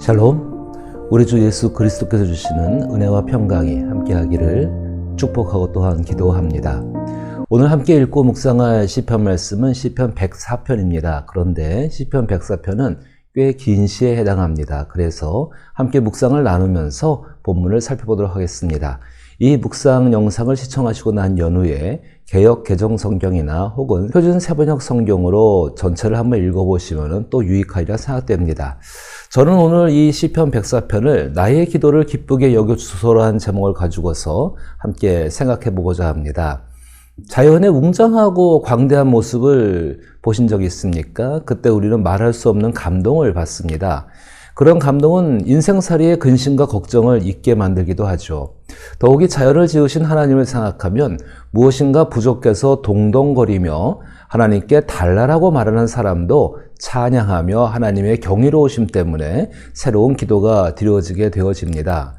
샬롬, 우리 주 예수 그리스도께서 주시는 은혜와 평강이 함께하기를 축복하고 또한 기도합니다. 오늘 함께 읽고 묵상할 시편 말씀은 시편 104편입니다. 그런데 시편 104편은 꽤 긴 시에 해당합니다. 그래서 함께 묵상을 나누면서 본문을 살펴보도록 하겠습니다. 이 묵상 영상을 시청하시고 난 연후에 개역 개정 성경이나 혹은 표준 세번역 성경으로 전체를 한번 읽어보시면 또 유익하리라 생각됩니다. 저는 오늘 이 시편 104편을 나의 기도를 기쁘게 여겨주소서라는 제목을 가지고서 함께 생각해 보고자 합니다. 자연의 웅장하고 광대한 모습을 보신 적이 있습니까? 그때 우리는 말할 수 없는 감동을 받습니다. 그런 감동은 인생살이의 근심과 걱정을 잊게 만들기도 하죠. 더욱이 자연을 지으신 하나님을 생각하면 무엇인가 부족해서 동동거리며 하나님께 달라라고 말하는 사람도 찬양하며 하나님의 경이로우심 때문에 새로운 기도가 드려지게 되어집니다.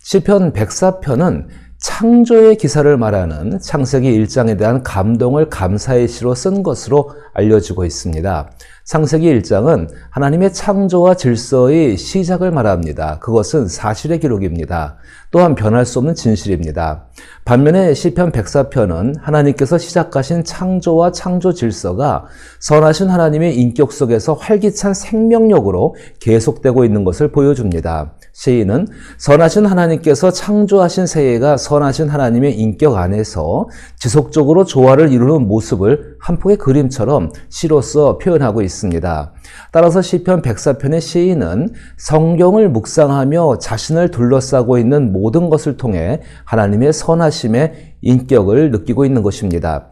시편 104편은 창조의 기사를 말하는 창세기 1장에 대한 감동을 감사의 시로 쓴 것으로 알려지고 있습니다. 창세기 1장은 하나님의 창조와 질서의 시작을 말합니다. 그것은 사실의 기록입니다. 또한 변할 수 없는 진실입니다. 반면에 시편 104편은 하나님께서 시작하신 창조와 창조 질서가 선하신 하나님의 인격 속에서 활기찬 생명력으로 계속되고 있는 것을 보여줍니다. 시인은 선하신 하나님께서 창조하신 세계가 선하신 하나님의 인격 안에서 지속적으로 조화를 이루는 모습을 한 폭의 그림처럼 시로서 표현하고 있습니다. 따라서 시편 104편의 시인은 성경을 묵상하며 자신을 둘러싸고 있는 모든 것을 통해 하나님의 선하심의 인격을 느끼고 있는 것입니다.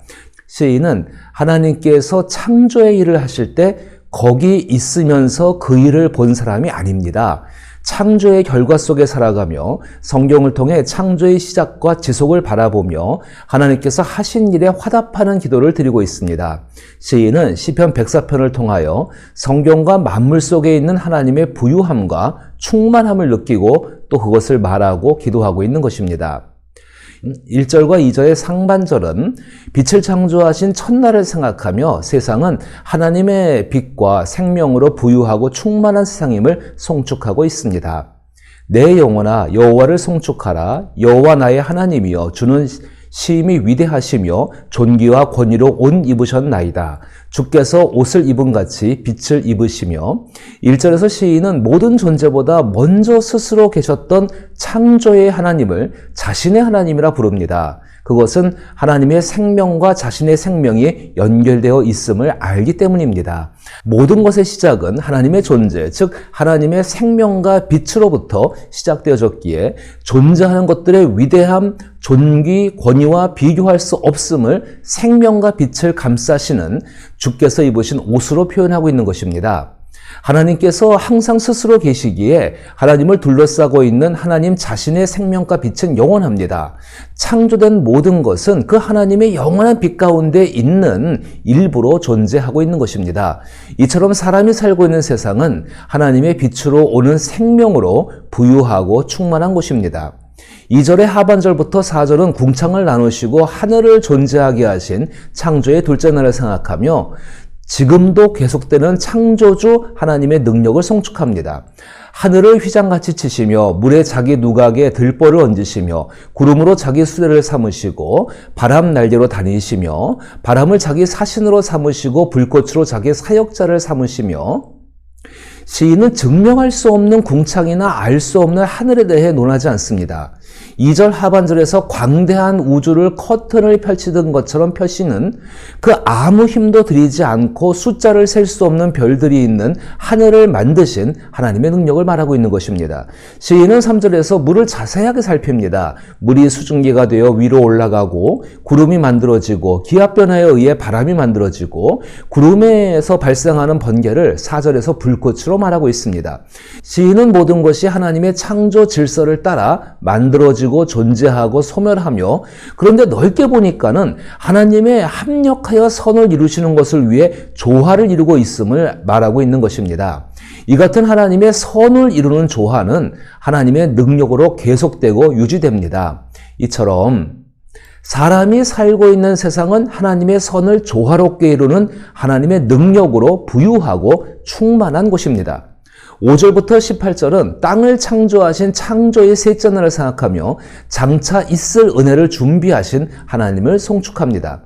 시인은 하나님께서 창조의 일을 하실 때 거기 있으면서 그 일을 본 사람이 아닙니다. 창조의 결과 속에 살아가며 성경을 통해 창조의 시작과 지속을 바라보며 하나님께서 하신 일에 화답하는 기도를 드리고 있습니다. 시인은 시편 104편을 통하여 성경과 만물 속에 있는 하나님의 부유함과 충만함을 느끼고 또 그것을 말하고 기도하고 있는 것입니다. 1절과 2절의 상반절은 빛을 창조하신 첫날을 생각하며 세상은 하나님의 빛과 생명으로 부유하고 충만한 세상임을 송축하고 있습니다. 내 영혼아 여호와를 송축하라. 여호와 나의 하나님이여 주는 심히 위대하시며 존귀와 권위로 옷 입으셨나이다. 주께서 옷을 입은 같이 빛을 입으시며 1절에서 시인은 모든 존재보다 먼저 스스로 계셨던 창조의 하나님을 자신의 하나님이라 부릅니다. 그것은 하나님의 생명과 자신의 생명이 연결되어 있음을 알기 때문입니다. 모든 것의 시작은 하나님의 존재, 즉 하나님의 생명과 빛으로부터 시작되어졌기에 존재하는 것들의 위대함, 존귀, 권위와 비교할 수 없음을 생명과 빛을 감싸시는 주께서 입으신 옷으로 표현하고 있는 것입니다. 하나님께서 항상 스스로 계시기에 하나님을 둘러싸고 있는 하나님 자신의 생명과 빛은 영원합니다. 창조된 모든 것은 그 하나님의 영원한 빛 가운데 있는 일부로 존재하고 있는 것입니다. 이처럼 사람이 살고 있는 세상은 하나님의 빛으로 오는 생명으로 부유하고 충만한 곳입니다. 2절의 하반절부터 4절은 궁창을 나누시고 하늘을 존재하게 하신 창조의 둘째 날을 생각하며 지금도 계속되는 창조주 하나님의 능력을 송축합니다. 하늘을 휘장같이 치시며 물에 자기 누각에 들보를 얹으시며 구름으로 자기 수레를 삼으시고 바람 날개로 다니시며 바람을 자기 사신으로 삼으시고 불꽃으로 자기 사역자를 삼으시며 시인은 증명할 수 없는 궁창이나 알 수 없는 하늘에 대해 논하지 않습니다. 2절 하반절에서 광대한 우주를 커튼을 펼치던 것처럼 펴시는 그 아무 힘도 들이지 않고 숫자를 셀 수 없는 별들이 있는 하늘을 만드신 하나님의 능력을 말하고 있는 것입니다. 시인은 3절에서 물을 자세하게 살핍니다. 물이 수증기가 되어 위로 올라가고 구름이 만들어지고 기압 변화에 의해 바람이 만들어지고 구름에서 발생하는 번개를 4절에서 불꽃으로 말하고 있습니다. 시인은 모든 것이 하나님의 창조 질서를 따라 만들어지고 존재하고 소멸하며 그런데 넓게 보니까는 하나님의 합력하여 선을 이루시는 것을 위해 조화를 이루고 있음을 말하고 있는 것입니다. 이 같은 하나님의 선을 이루는 조화는 하나님의 능력으로 계속되고 유지됩니다. 이처럼 사람이 살고 있는 세상은 하나님의 선을 조화롭게 이루는 하나님의 능력으로 부유하고 충만한 곳입니다. 5절부터 18절은 땅을 창조하신 창조의 셋째 날을 생각하며 장차 있을 은혜를 준비하신 하나님을 송축합니다.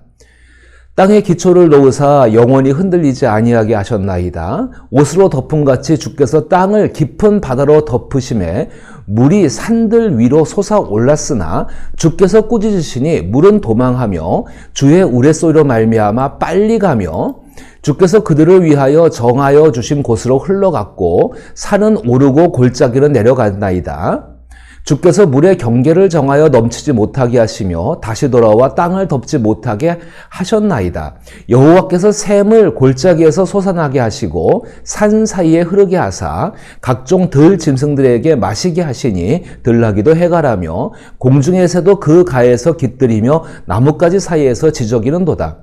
땅에 기초를 놓으사 영원히 흔들리지 아니하게 하셨나이다. 옷으로 덮음같이 주께서 땅을 깊은 바다로 덮으심에 물이 산들 위로 솟아올랐으나 주께서 꾸짖으시니 물은 도망하며 주의 우레소리로 말미암아 빨리 가며 주께서 그들을 위하여 정하여 주신 곳으로 흘러갔고 산은 오르고 골짜기는 내려갔나이다. 주께서 물의 경계를 정하여 넘치지 못하게 하시며 다시 돌아와 땅을 덮지 못하게 하셨나이다. 여호와께서 샘을 골짜기에서 솟아나게 하시고 산 사이에 흐르게 하사 각종 들 짐승들에게 마시게 하시니 들나귀도 해가라며 공중의 새도 그 가에서 깃들이며 나뭇가지 사이에서 지저귀는도다.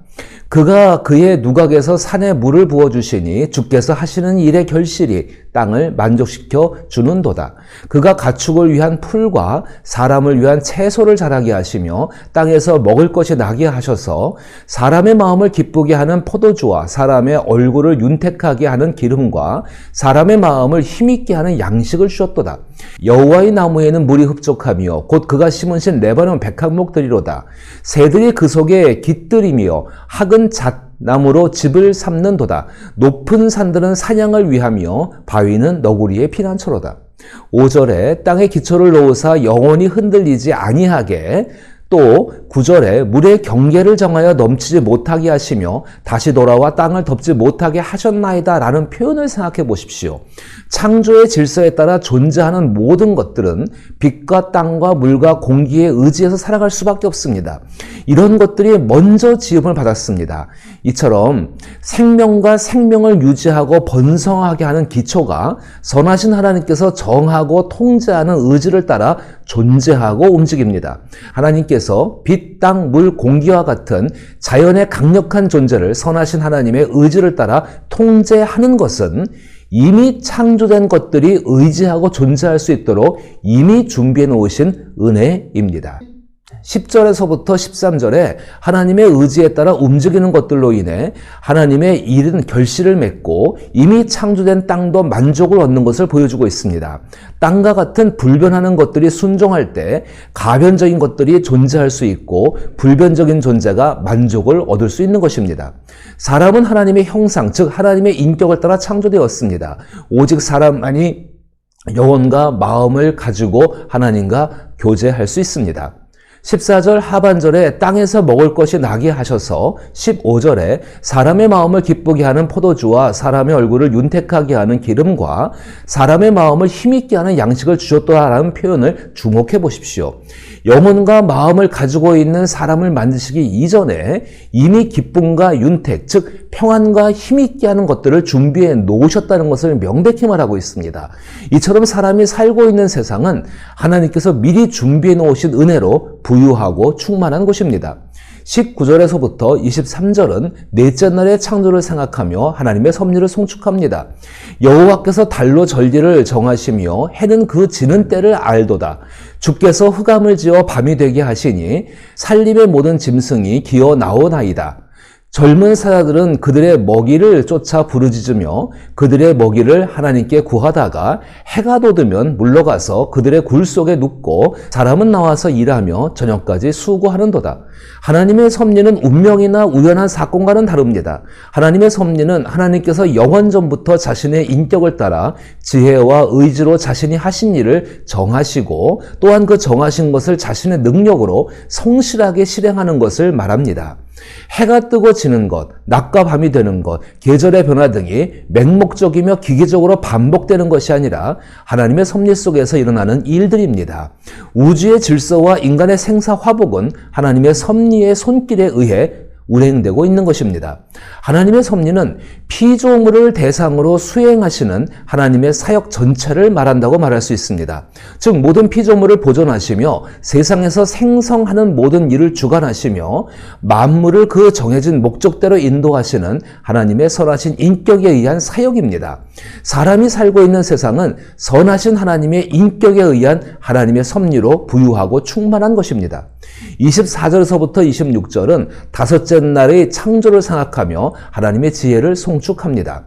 그가 그의 누각에서 산에 물을 부어주시니 주께서 하시는 일의 결실이 땅을 만족시켜 주는도다. 그가 가축을 위한 풀과 사람을 위한 채소를 자라게 하시며 땅에서 먹을 것이 나게 하셔서 사람의 마음을 기쁘게 하는 포도주와 사람의 얼굴을 윤택하게 하는 기름과 사람의 마음을 힘있게 하는 양식을 주셨도다. 여호와의 나무에는 물이 흡족하며 곧 그가 심으신 레바논 백합목들이로다. 새들이 그 속에 깃들이며 학은 잣나무로 집을 삼는도다. 높은 산들은 사냥을 위하며 바위는 너구리의 피난처로다. 5절에 땅의 기초를 놓으사 영원히 흔들리지 아니하게, 또 9절에 물의 경계를 정하여 넘치지 못하게 하시며 다시 돌아와 땅을 덮지 못하게 하셨나이다 라는 표현을 생각해 보십시오. 창조의 질서에 따라 존재하는 모든 것들은 빛과 땅과 물과 공기에 의지해서 살아갈 수밖에 없습니다. 이런 것들이 먼저 지음을 받았습니다. 이처럼 생명과 생명을 유지하고 번성하게 하는 기초가 선하신 하나님께서 정하고 통제하는 의지를 따라 존재하고 움직입니다. 하나님께서 빛, 땅, 물, 공기와 같은 자연의 강력한 존재를 선하신 하나님의 의지를 따라 통제하는 것은 이미 창조된 것들이 의지하고 존재할 수 있도록 이미 준비해 놓으신 은혜입니다. 10절에서부터 13절에 하나님의 의지에 따라 움직이는 것들로 인해 하나님의 일은 결실을 맺고 이미 창조된 땅도 만족을 얻는 것을 보여주고 있습니다. 땅과 같은 불변하는 것들이 순종할 때 가변적인 것들이 존재할 수 있고 불변적인 존재가 만족을 얻을 수 있는 것입니다. 사람은 하나님의 형상, 즉 하나님의 인격을 따라 창조되었습니다. 오직 사람만이 영혼과 마음을 가지고 하나님과 교제할 수 있습니다. 14절 하반절에 땅에서 먹을 것이 나게 하셔서 15절에 사람의 마음을 기쁘게 하는 포도주와 사람의 얼굴을 윤택하게 하는 기름과 사람의 마음을 힘있게 하는 양식을 주셨다라는 표현을 주목해 보십시오. 영혼과 마음을 가지고 있는 사람을 만드시기 이전에 이미 기쁨과 윤택, 즉 평안과 힘있게 하는 것들을 준비해 놓으셨다는 것을 명백히 말하고 있습니다. 이처럼 사람이 살고 있는 세상은 하나님께서 미리 준비해 놓으신 은혜로 부유하고 충만한 곳입니다. 19절에서부터 23절은 넷째 날의 창조를 생각하며 하나님의 섭리를 송축합니다. 여호와께서 달로 절기를 정하시며 해는 그 지는 때를 알도다. 주께서 흑암을 지어 밤이 되게 하시니 살림의 모든 짐승이 기어 나오나이다. 젊은 사자들은 그들의 먹이를 쫓아 부르짖으며 그들의 먹이를 하나님께 구하다가 해가 돋으면 물러가서 그들의 굴 속에 눕고 사람은 나와서 일하며 저녁까지 수고하는도다. 하나님의 섭리는 운명이나 우연한 사건과는 다릅니다. 하나님의 섭리는 하나님께서 영원전부터 자신의 인격을 따라 지혜와 의지로 자신이 하신 일을 정하시고 또한 그 정하신 것을 자신의 능력으로 성실하게 실행하는 것을 말합니다. 해가 뜨고 지는 것, 낮과 밤이 되는 것, 계절의 변화 등이 맹목적이며 기계적으로 반복되는 것이 아니라 하나님의 섭리 속에서 일어나는 일들입니다. 우주의 질서와 인간의 생사 화복은 하나님의 섭리의 손길에 의해 운행되고 있는 것입니다. 하나님의 섭리는 피조물을 대상으로 수행하시는 하나님의 사역 전체를 말한다고 말할 수 있습니다. 즉 모든 피조물을 보존하시며 세상에서 생성하는 모든 일을 주관하시며 만물을 그 정해진 목적대로 인도하시는 하나님의 선하신 인격에 의한 사역입니다. 사람이 살고 있는 세상은 선하신 하나님의 인격에 의한 하나님의 섭리로 부유하고 충만한 것입니다. 24절에서부터 26절은 다섯째 날의 창조를 생각하며 하나님의 지혜를 송축합니다.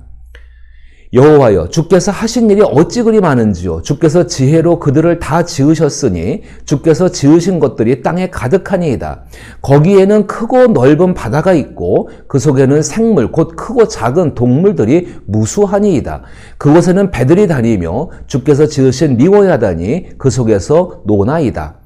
여호와여, 주께서 하신 일이 어찌 그리 많은지요. 주께서 지혜로 그들을 다 지으셨으니 주께서 지으신 것들이 땅에 가득하니이다. 거기에는 크고 넓은 바다가 있고 그 속에는 생물 곧 크고 작은 동물들이 무수하니이다. 그곳에는 배들이 다니며 주께서 지으신 리워야단이 그 속에서 노나이다.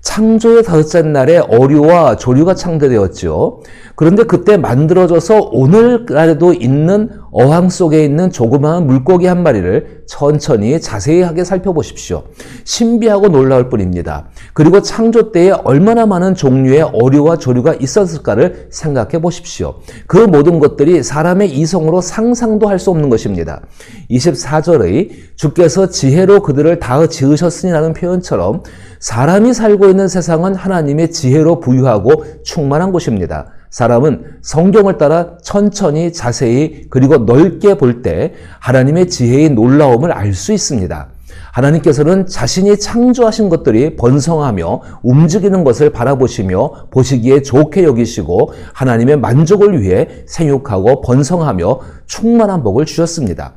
창조의 다섯째 날에 어류와 조류가 창조되었지요. 그런데 그때 만들어져서 오늘날에도 있는 어항 속에 있는 조그마한 물고기 한 마리를 천천히 자세하게 살펴보십시오. 신비하고 놀라울 뿐입니다. 그리고 창조 때에 얼마나 많은 종류의 어류와 조류가 있었을까를 생각해 보십시오. 그 모든 것들이 사람의 이성으로 상상도 할 수 없는 것입니다. 24절의 주께서 지혜로 그들을 다 지으셨으니라는 표현처럼 사람이 살고 있는 세상은 하나님의 지혜로 부유하고 충만한 곳입니다. 사람은 성경을 따라 천천히 자세히 그리고 넓게 볼 때 하나님의 지혜의 놀라움을 알 수 있습니다. 하나님께서는 자신이 창조하신 것들이 번성하며 움직이는 것을 바라보시며 보시기에 좋게 여기시고 하나님의 만족을 위해 생육하고 번성하며 충만한 복을 주셨습니다.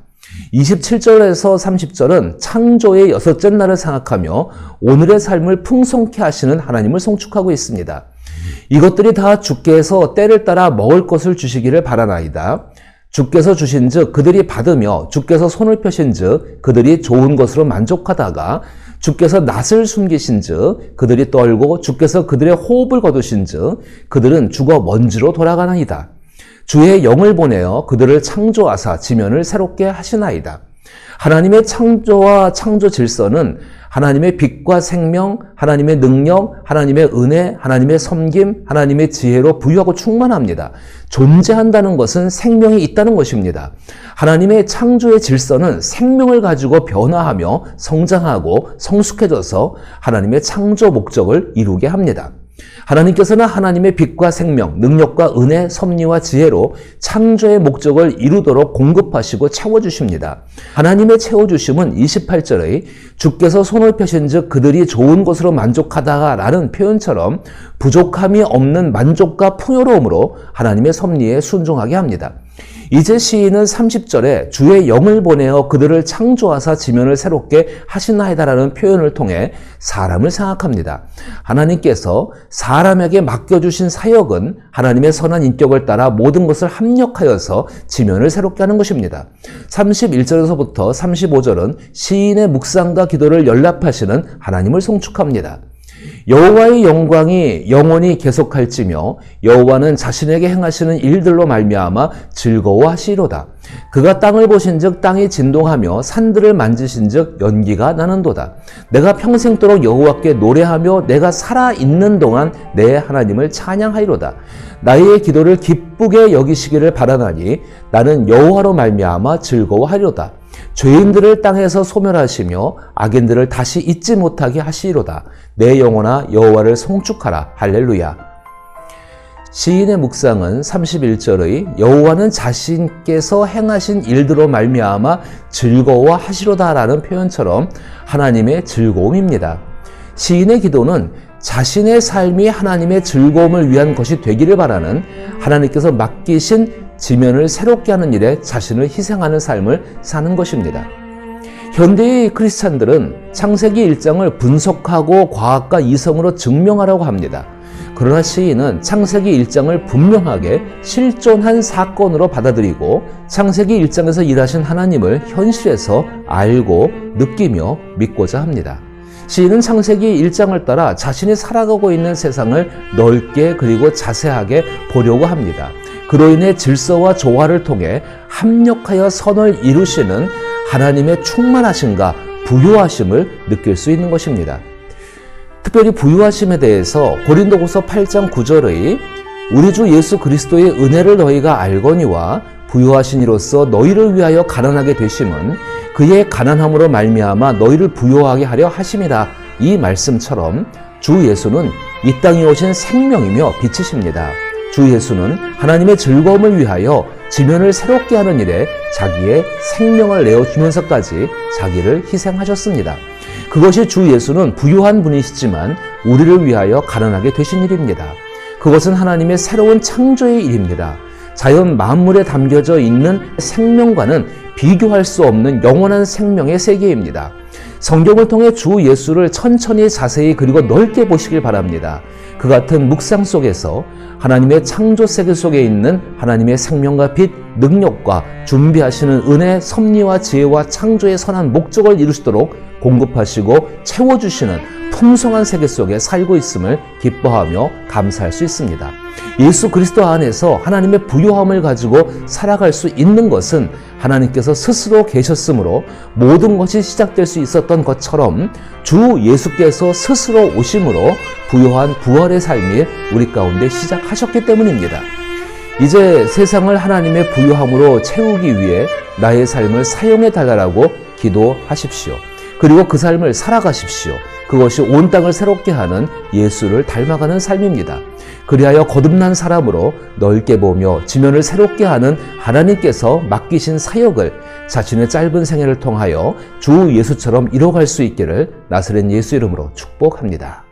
27절에서 30절은 창조의 여섯째 날을 생각하며 오늘의 삶을 풍성케 하시는 하나님을 송축하고 있습니다. 이것들이 다 주께서 때를 따라 먹을 것을 주시기를 바라나이다. 주께서 주신즉 그들이 받으며 주께서 손을 펴신즉 그들이 좋은 것으로 만족하다가 주께서 낯을 숨기신즉 그들이 떨고 주께서 그들의 호흡을 거두신즉 그들은 죽어 먼지로 돌아가나이다. 주의 영을 보내어 그들을 창조하사 지면을 새롭게 하시나이다. 하나님의 창조와 창조 질서는 하나님의 빛과 생명, 하나님의 능력, 하나님의 은혜, 하나님의 섬김, 하나님의 지혜로 부유하고 충만합니다. 존재한다는 것은 생명이 있다는 것입니다. 하나님의 창조의 질서는 생명을 가지고 변화하며 성장하고 성숙해져서 하나님의 창조 목적을 이루게 합니다. 하나님께서는 하나님의 빛과 생명, 능력과 은혜, 섭리와 지혜로 창조의 목적을 이루도록 공급하시고 채워주십니다. 하나님의 채워주심은 28절의 주께서 손을 펴신즉 그들이 좋은 것으로 만족하다라는 표현처럼 부족함이 없는 만족과 풍요로움으로 하나님의 섭리에 순종하게 합니다. 이제 시인은 30절에 주의 영을 보내어 그들을 창조하사 지면을 새롭게 하시나이다라는 표현을 통해 사람을 생각합니다. 하나님께서 사람에게 맡겨주신 사역은 하나님의 선한 인격을 따라 모든 것을 합력하여서 지면을 새롭게 하는 것입니다. 31절에서부터 35절은 시인의 묵상과 기도를 연합하시는 하나님을 송축합니다. 여호와의 영광이 영원히 계속할지며 여호와는 자신에게 행하시는 일들로 말미암아 즐거워하시리로다. 그가 땅을 보신즉 땅이 진동하며 산들을 만지신즉 연기가 나는도다. 내가 평생도록 여호와께 노래하며 내가 살아있는 동안 내 하나님을 찬양하리로다. 나의 기도를 기쁘게 여기시기를 바라나니 나는 여호와로 말미암아 즐거워하리로다. 죄인들을 땅에서 소멸하시며 악인들을 다시 잊지 못하게 하시리로다. 내 영혼아 여호와를 송축하라. 할렐루야. 시인의 묵상은 31절의 여호와는 자신께서 행하신 일들로 말미암아 즐거워하시로다라는 표현처럼 하나님의 즐거움입니다. 시인의 기도는 자신의 삶이 하나님의 즐거움을 위한 것이 되기를 바라는 하나님께서 맡기신 지면을 새롭게 하는 일에 자신을 희생하는 삶을 사는 것입니다. 현대의 크리스찬들은 창세기 1장을 분석하고 과학과 이성으로 증명하라고 합니다. 그러나 시인은 창세기 1장을 분명하게 실존한 사건으로 받아들이고 창세기 1장에서 일하신 하나님을 현실에서 알고 느끼며 믿고자 합니다. 시인은 창세기 1장을 따라 자신이 살아가고 있는 세상을 넓게 그리고 자세하게 보려고 합니다. 그로 인해 질서와 조화를 통해 합력하여 선을 이루시는 하나님의 충만하심과 부유하심을 느낄 수 있는 것입니다. 특별히 부유하심에 대해서 고린도후서 8장 9절의 우리 주 예수 그리스도의 은혜를 너희가 알거니와 부유하신 이로써 너희를 위하여 가난하게 되심은 그의 가난함으로 말미암아 너희를 부유하게 하려 하심이라. 이 말씀처럼 주 예수는 이 땅에 오신 생명이며 빛이십니다. 주 예수는 하나님의 즐거움을 위하여 지면을 새롭게 하는 일에 자기의 생명을 내어주면서까지 자기를 희생하셨습니다. 그것이 주 예수는 부유한 분이시지만 우리를 위하여 가난하게 되신 일입니다. 그것은 하나님의 새로운 창조의 일입니다. 자연 만물에 담겨져 있는 생명과는 비교할 수 없는 영원한 생명의 세계입니다. 성경을 통해 주 예수를 천천히 자세히 그리고 넓게 보시길 바랍니다. 그 같은 묵상 속에서 하나님의 창조 세계 속에 있는 하나님의 생명과 빛, 능력과 준비하시는 은혜, 섭리와 지혜와 창조의 선한 목적을 이루시도록 공급하시고 채워주시는 풍성한 세계 속에 살고 있음을 기뻐하며 감사할 수 있습니다. 예수 그리스도 안에서 하나님의 부요함을 가지고 살아갈 수 있는 것은 하나님께서 스스로 계셨으므로 모든 것이 시작될 수 있었던 것처럼 주 예수께서 스스로 오심으로 부요한 부활의 삶이 우리 가운데 시작하셨기 때문입니다. 이제 세상을 하나님의 부요함으로 채우기 위해 나의 삶을 사용해 달라고 기도하십시오. 그리고 그 삶을 살아가십시오. 그것이 온 땅을 새롭게 하는 예수를 닮아가는 삶입니다. 그리하여 거듭난 사람으로 넓게 보며 지면을 새롭게 하는 하나님께서 맡기신 사역을 자신의 짧은 생애를 통하여 주 예수처럼 이뤄갈 수 있기를 나사렛 예수 이름으로 축복합니다.